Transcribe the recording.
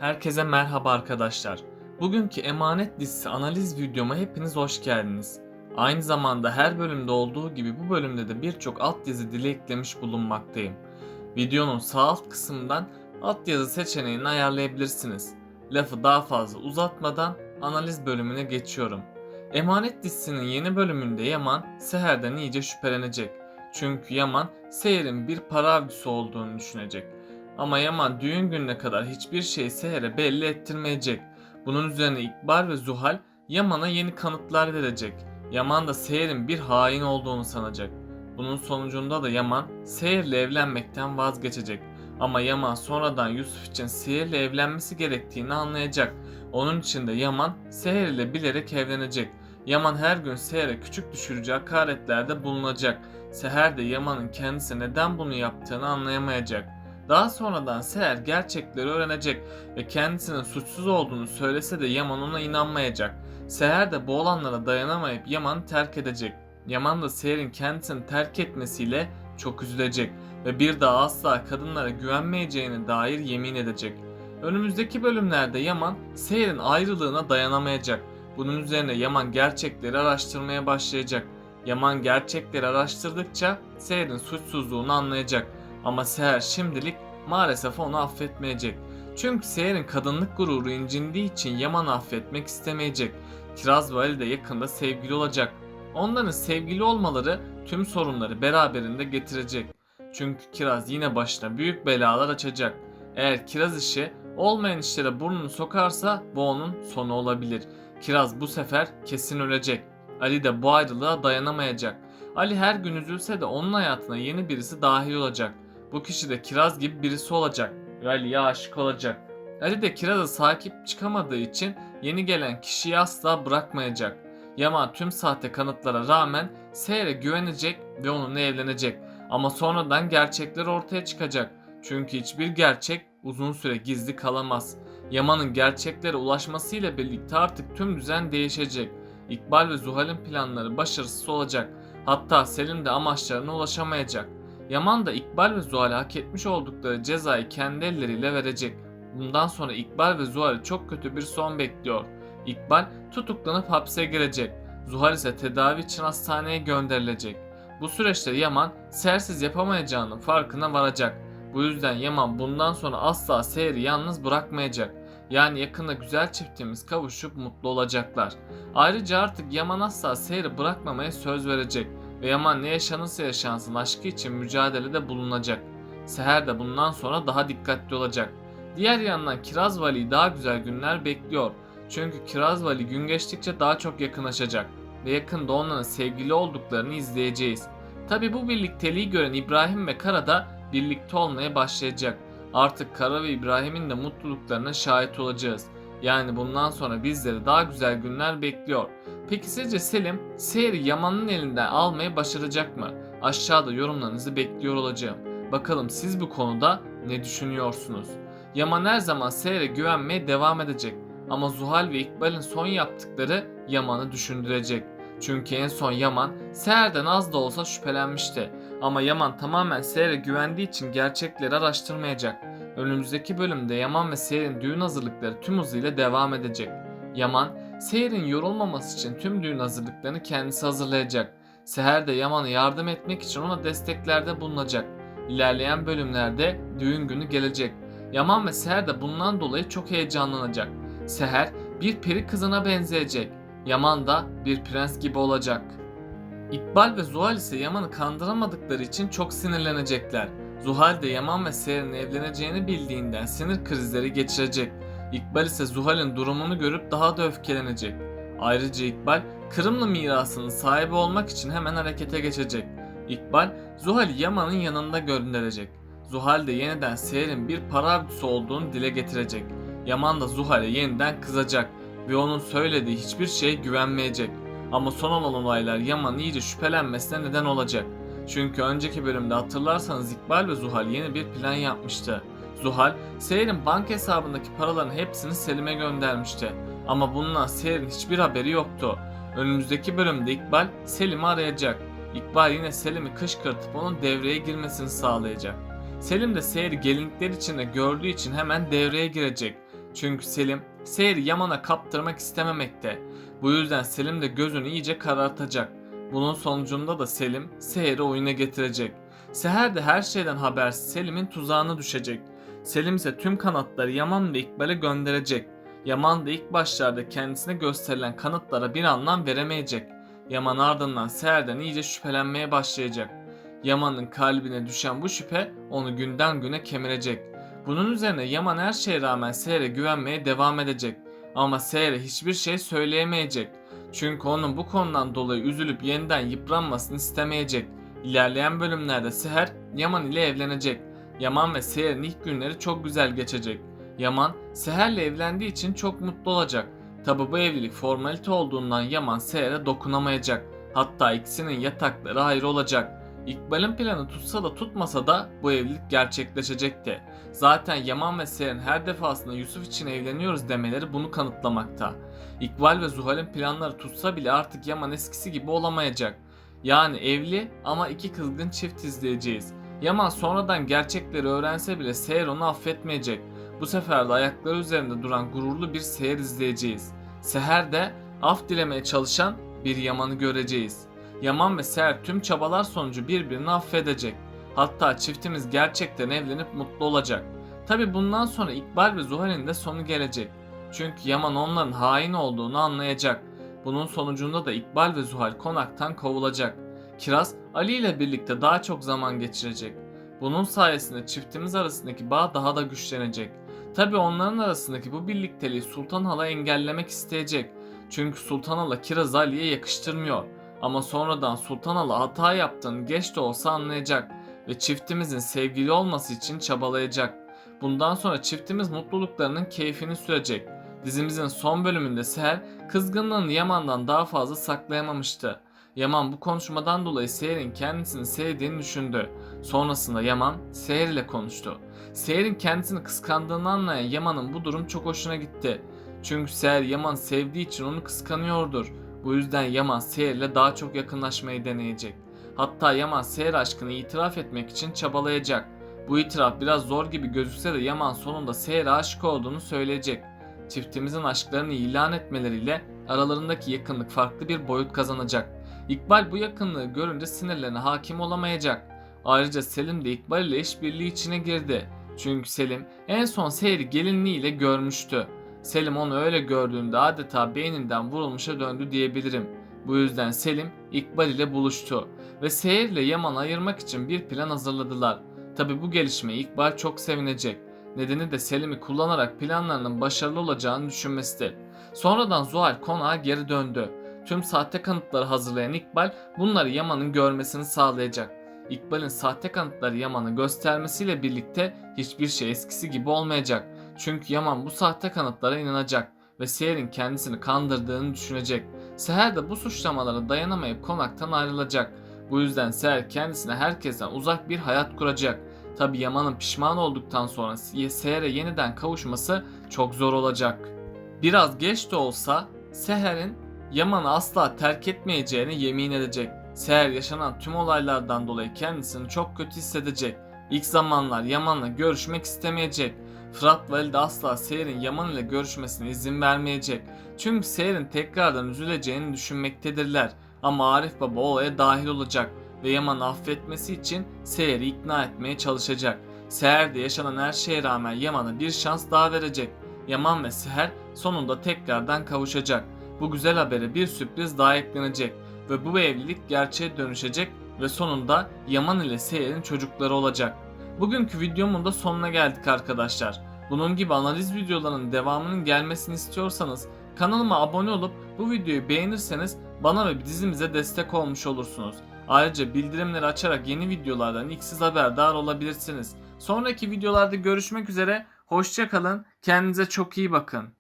Herkese merhaba arkadaşlar. Bugünkü Emanet dizisi analiz videoma hepiniz hoş geldiniz. Aynı zamanda her bölümde olduğu gibi bu bölümde de birçok altyazı dili eklemiş bulunmaktayım. Videonun sağ alt kısmından altyazı seçeneğini ayarlayabilirsiniz. Lafı daha fazla uzatmadan analiz bölümüne geçiyorum. Emanet dizisinin yeni bölümünde Yaman Seher'den iyice şüphelenecek. Çünkü Yaman Seher'in bir para avcısı olduğunu düşünecek. Ama Yaman düğün gününe kadar hiçbir şeyi Seher'e belli ettirmeyecek. Bunun üzerine İkbal ve Zuhal Yaman'a yeni kanıtlar verecek. Yaman da Seher'in bir hain olduğunu sanacak. Bunun sonucunda da Yaman Seher'le evlenmekten vazgeçecek. Ama Yaman sonradan Yusuf için Seher'le evlenmesi gerektiğini anlayacak. Onun için de Yaman Seher ile bilerek evlenecek. Yaman her gün Seher'e küçük düşürücü hakaretlerde bulunacak. Seher de Yaman'ın kendisi neden bunu yaptığını anlayamayacak. Daha sonradan Seher gerçekleri öğrenecek ve kendisinin suçsuz olduğunu söylese de Yaman ona inanmayacak. Seher de bu olanlara dayanamayıp Yaman'ı terk edecek. Yaman da Seher'in kendisini terk etmesiyle çok üzülecek ve bir daha asla kadınlara güvenmeyeceğine dair yemin edecek. Önümüzdeki bölümlerde Yaman Seher'in ayrılığına dayanamayacak. Bunun üzerine Yaman gerçekleri araştırmaya başlayacak. Yaman gerçekleri araştırdıkça Seher'in suçsuzluğunu anlayacak. Ama Seher şimdilik maalesef onu affetmeyecek. Çünkü Seher'in kadınlık gururu incindiği için Yaman'ı affetmek istemeyecek. Kiraz ve Ali de yakında sevgili olacak. Onların sevgili olmaları tüm sorunları beraberinde getirecek. Çünkü Kiraz yine başına büyük belalar açacak. Eğer Kiraz işi olmayan işlere burnunu sokarsa bu onun sonu olabilir. Kiraz bu sefer kesin ölecek. Ali de bu ayrılığa dayanamayacak. Ali her gün üzülse de onun hayatına yeni birisi dahil olacak. Bu kişi de Kiraz gibi birisi olacak ve Ali'ye aşık olacak. Ali de Kiraz'a sahip çıkamadığı için yeni gelen kişiyi asla bırakmayacak. Yaman tüm sahte kanıtlara rağmen Seher'e güvenecek ve onunla evlenecek. Ama sonradan gerçekler ortaya çıkacak. Çünkü hiçbir gerçek uzun süre gizli kalamaz. Yaman'ın gerçeklere ulaşmasıyla birlikte artık tüm düzen değişecek. İkbal ve Zuhal'in planları başarısız olacak. Hatta Selim de amaçlarına ulaşamayacak. Yaman da İkbal ve Zuhal'e hak etmiş oldukları cezayı kendi elleriyle verecek. Bundan sonra İkbal ve Zuhal'i çok kötü bir son bekliyor. İkbal tutuklanıp hapse girecek. Zuhal ise tedavi için hastaneye gönderilecek. Bu süreçte Yaman Seher'siz yapamayacağının farkına varacak. Bu yüzden Yaman bundan sonra asla Seher'i yalnız bırakmayacak. Yani yakında güzel çiftimiz kavuşup mutlu olacaklar. Ayrıca artık Yaman asla Seher'i bırakmamaya söz verecek ve Yaman ne yaşanırsa yaşansın aşkı için mücadelede bulunacak. Seher de bundan sonra daha dikkatli olacak. Diğer yandan Kiraz Vali'yi daha güzel günler bekliyor. Çünkü Kiraz Vali gün geçtikçe daha çok yakınlaşacak ve yakında onların sevgili olduklarını izleyeceğiz. Tabi bu birlikteliği gören İbrahim ve Kara da birlikte olmaya başlayacak. Artık Kara ve İbrahim'in de mutluluklarına şahit olacağız. Yani bundan sonra bizleri daha güzel günler bekliyor. Peki sizce Selim Seher'i Yaman'ın elinden almayı başaracak mı? Aşağıda yorumlarınızı bekliyor olacağım. Bakalım siz bu konuda ne düşünüyorsunuz? Yaman her zaman Seher'e güvenmeye devam edecek. Ama Zuhal ve İkbal'in son yaptıkları Yaman'ı düşündürecek. Çünkü en son Yaman Seher'den az da olsa şüphelenmişti. Ama Yaman tamamen Seher'e güvendiği için gerçekleri araştırmayacak. Önümüzdeki bölümde Yaman ve Seher'in düğün hazırlıkları tüm hızıyla devam edecek. Yaman, Seher'in yorulmaması için tüm düğün hazırlıklarını kendisi hazırlayacak. Seher de Yaman'a yardım etmek için ona desteklerde bulunacak. İlerleyen bölümlerde düğün günü gelecek. Yaman ve Seher de bundan dolayı çok heyecanlanacak. Seher bir peri kızına benzeyecek. Yaman da bir prens gibi olacak. İkbal ve Zuhal ise Yaman'ı kandıramadıkları için çok sinirlenecekler. Zuhal de Yaman ve Seher'in evleneceğini bildiğinden sinir krizleri geçirecek. İkbal ise Zuhal'in durumunu görüp daha da öfkelenecek. Ayrıca İkbal, Kırımlı mirasının sahibi olmak için hemen harekete geçecek. İkbal, Zuhal'i Yaman'ın yanında gönderecek. Zuhal de yeniden Seher'in bir para avcısı olduğunu dile getirecek. Yaman da Zuhal'e yeniden kızacak ve onun söylediği hiçbir şeye güvenmeyecek. Ama son olan olaylar Yaman'ın iyice şüphelenmesine neden olacak. Çünkü önceki bölümde hatırlarsanız İkbal ve Zuhal yeni bir plan yapmıştı. Zuhal, Seher'in banka hesabındaki paraların hepsini Selim'e göndermişti. Ama bundan Seher'in hiçbir haberi yoktu. Önümüzdeki bölümde İkbal Selim'i arayacak. İkbal yine Selim'i kışkırtıp onun devreye girmesini sağlayacak. Selim de Seher'i gelinlikler içinde gördüğü için hemen devreye girecek. Çünkü Selim Seher'i Yaman'a kaptırmak istememekte. Bu yüzden Selim de gözünü iyice karartacak. Bunun sonucunda da Selim Seher'i oyuna getirecek. Seher de her şeyden habersiz Selim'in tuzağına düşecek. Selim ise tüm kanıtları Yaman ve İkbal'e gönderecek. Yaman da ilk başlarda kendisine gösterilen kanıtlara bir anlam veremeyecek. Yaman ardından Seher'den iyice şüphelenmeye başlayacak. Yaman'ın kalbine düşen bu şüphe onu günden güne kemirecek. Bunun üzerine Yaman her şeye rağmen Seher'e güvenmeye devam edecek. Ama Seher'e hiçbir şey söyleyemeyecek. Çünkü onun bu konudan dolayı üzülüp yeniden yıpranmasını istemeyecek. İlerleyen bölümlerde Seher Yaman ile evlenecek. Yaman ve Seher'in ilk günleri çok güzel geçecek. Yaman Seher'le evlendiği için çok mutlu olacak. Tabi bu evlilik formalite olduğundan Yaman Seher'e dokunamayacak. Hatta ikisinin yatakları ayrı olacak. İkbal'in planı tutsa da tutmasa da bu evlilik gerçekleşecekti. Zaten Yaman ve Seher'in her defasında Yusuf için evleniyoruz demeleri bunu kanıtlamakta. İkbal ve Zuhal'in planları tutsa bile artık Yaman eskisi gibi olamayacak. Yani evli ama iki kızgın çift izleyeceğiz. Yaman sonradan gerçekleri öğrense bile Seher onu affetmeyecek. Bu sefer de ayakları üzerinde duran gururlu bir Seher izleyeceğiz. Seher de af dilemeye çalışan bir Yaman'ı göreceğiz. Yaman ve Seher tüm çabalar sonucu birbirini affedecek. Hatta çiftimiz gerçekten evlenip mutlu olacak. Tabi bundan sonra İkbal ve Zuhal'in de sonu gelecek. Çünkü Yaman onların hain olduğunu anlayacak. Bunun sonucunda da İkbal ve Zuhal konaktan kovulacak. Kiraz Ali ile birlikte daha çok zaman geçirecek. Bunun sayesinde çiftimiz arasındaki bağ daha da güçlenecek. Tabi onların arasındaki bu birlikteliği Sultan Hala engellemek isteyecek. Çünkü Sultan Hala Kiraz'ı Ali'ye yakıştırmıyor. Ama sonradan Sultan Hala hata yaptığını geç de olsa anlayacak ve çiftimizin sevgili olması için çabalayacak. Bundan sonra çiftimiz mutluluklarının keyfini sürecek. Dizimizin son bölümünde Seher kızgınlığını Yaman'dan daha fazla saklayamamıştı. Yaman bu konuşmadan dolayı Seher'in kendisini sevdiğini düşündü. Sonrasında Yaman Seher ile konuştu. Seher'in kendisini kıskandığını anlayan Yaman'ın bu durum çok hoşuna gitti. Çünkü Seher Yaman'ı sevdiği için onu kıskanıyordur. Bu yüzden Yaman Seher'le daha çok yakınlaşmayı deneyecek. Hatta Yaman Seher aşkını itiraf etmek için çabalayacak. Bu itiraf biraz zor gibi gözükse de Yaman sonunda Seher'e aşık olduğunu söyleyecek. Çiftimizin aşklarını ilan etmeleriyle aralarındaki yakınlık farklı bir boyut kazanacak. İkbal bu yakınlığı görünce sinirlerine hakim olamayacak. Ayrıca Selim de İkbal ile işbirliği içine girdi. Çünkü Selim en son Seher'i gelinliğiyle görmüştü. Selim onu öyle gördüğünde adeta beyninden vurulmuşa döndü diyebilirim. Bu yüzden Selim İkbal ile buluştu ve Seher ile Yaman'ı ayırmak için bir plan hazırladılar. Tabi bu gelişmeye İkbal çok sevinecek. Nedeni de Selim'i kullanarak planlarının başarılı olacağını düşünmesidir. Sonradan Zuhal konağa geri döndü. Tüm sahte kanıtları hazırlayan İkbal bunları Yaman'ın görmesini sağlayacak. İkbal'in sahte kanıtları Yaman'ı göstermesiyle birlikte hiçbir şey eskisi gibi olmayacak. Çünkü Yaman bu sahte kanıtlara inanacak ve Seher'in kendisini kandırdığını düşünecek. Seher de bu suçlamalara dayanamayıp konaktan ayrılacak. Bu yüzden Seher kendisine herkesten uzak bir hayat kuracak. Tabi Yaman'ın pişman olduktan sonra Seher'e yeniden kavuşması çok zor olacak. Biraz geç de olsa Seher'in Yaman'ı asla terk etmeyeceğine yemin edecek. Seher yaşanan tüm olaylardan dolayı kendisini çok kötü hissedecek. İlk zamanlar Yaman'la görüşmek istemeyecek. Fırat Valide asla Seher'in Yaman ile görüşmesine izin vermeyecek. Çünkü Seher'in tekrardan üzüleceğini düşünmektedirler. Ama Arif Baba olaya dahil olacak ve Yaman'ı affetmesi için Seher'i ikna etmeye çalışacak. Seher de yaşanan her şeye rağmen Yaman'a bir şans daha verecek. Yaman ve Seher sonunda tekrardan kavuşacak. Bu güzel habere bir sürpriz daha eklenecek ve bu evlilik gerçeğe dönüşecek ve sonunda Yaman ile Seher'in çocukları olacak. Bugünkü videomun da sonuna geldik arkadaşlar. Bunun gibi analiz videolarının devamının gelmesini istiyorsanız kanalıma abone olup bu videoyu beğenirseniz bana ve dizimize destek olmuş olursunuz. Ayrıca bildirimleri açarak yeni videolardan ilk siz haberdar olabilirsiniz. Sonraki videolarda görüşmek üzere, hoşça kalın, kendinize çok iyi bakın.